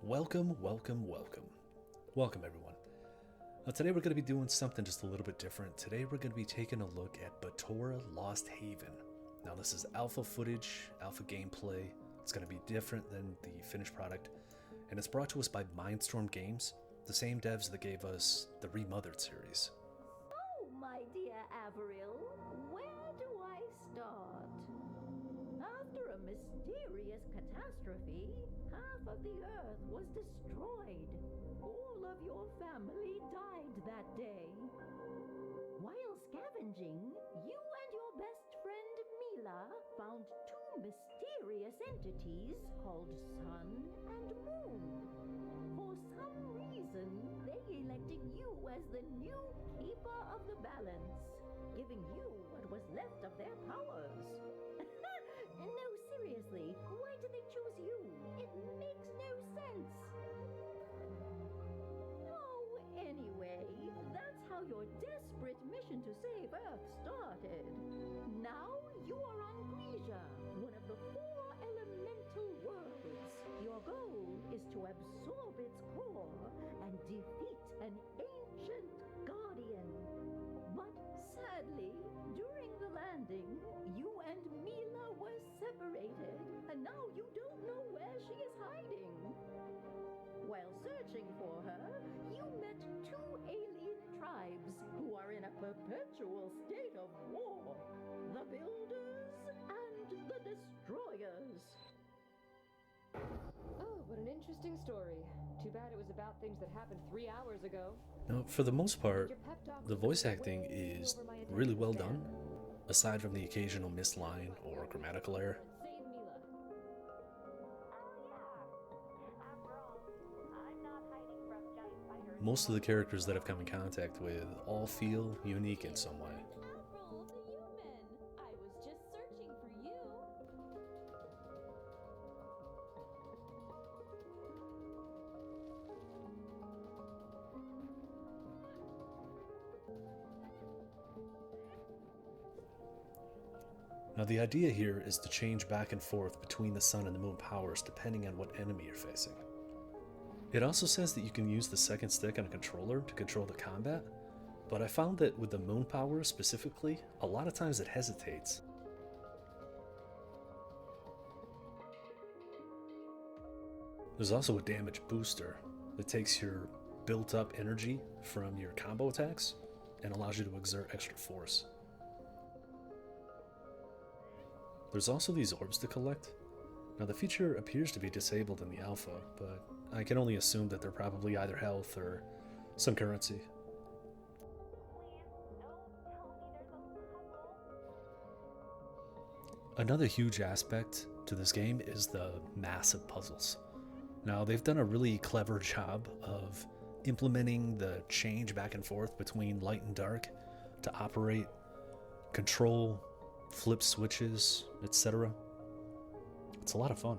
Welcome, welcome, welcome. Welcome, everyone. Today we're going to be doing something just a little bit different. Today we're going to be taking a look at Batora Lost Haven. Now this is alpha footage, alpha gameplay. It's going to be different than the finished product. And it's brought to us by Mindstorm Games, the same devs that gave us the Remothered series. Oh, my dear Avril, where do I start? After a mysterious catastrophe, half of the Earth was destroyed. All of your family died that day. While scavenging, you and your best friend Mila found two mysterious entities called Sun and Moon. For some reason, they elected you as the new Keeper of the Balance, giving you what was left of their powers. No, seriously, why did they choose you? It makes no sense. Oh, anyway, that's how your desperate mission to save Earth started. Now you are on Grisha, one of the 4 elemental worlds. Your goal is to absorb its core and defeat an ancient guardian. But sadly, during the landing, you and Mila were separated, and now you don't know where she is hiding. While searching for her, you met 2 alien tribes who are in a perpetual state of war. The Builders and the Destroyers. Oh, what an interesting story. Too bad it was about things that happened 3 hours ago. Now, for the most part, the voice acting is really well done, aside from the occasional missed line or grammatical error. Save Mila. Most of the characters that I've come in contact with all feel unique in some way. Avril, the human. I was just searching for you. Now the idea here is to change back and forth between the sun and the moon powers depending on what enemy you're facing. It also says that you can use the second stick on a controller to control the combat, but I found that with the moon power specifically, a lot of times it hesitates. There's also a damage booster that takes your built up energy from your combo attacks and allows you to exert extra force. There's also these orbs to collect. Now the feature appears to be disabled in the alpha, but I can only assume that they're probably either health or some currency. Another huge aspect to this game is the massive puzzles. Now they've done a really clever job of implementing the change back and forth between light and dark to operate, control, flip switches, etc. It's a lot of fun.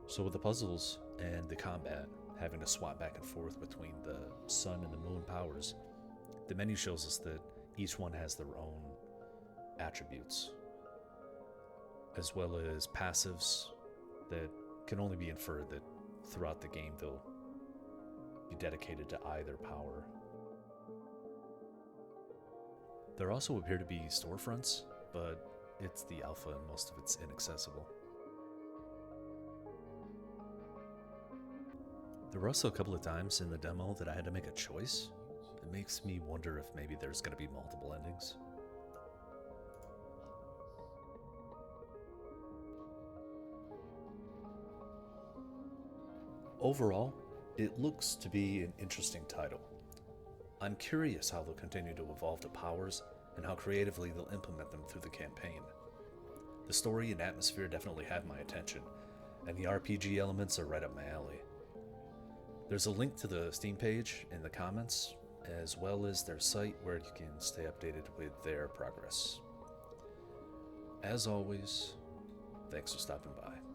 So with the puzzles and the combat having to swap back and forth between the sun and the moon powers, the menu shows us that each one has their own attributes, as well as passives that can only be inferred that throughout the game they'll be dedicated to either power. There also appear to be storefronts, but it's the alpha and most of it's inaccessible. There were also a couple of times in the demo that I had to make a choice. It makes me wonder if maybe there's going to be multiple endings. Overall, it looks to be an interesting title. I'm curious how they'll continue to evolve the powers and how creatively they'll implement them through the campaign. The story and atmosphere definitely have my attention, and the RPG elements are right up my alley. There's a link to the Steam page in the comments, as well as their site where you can stay updated with their progress. As always, thanks for stopping by.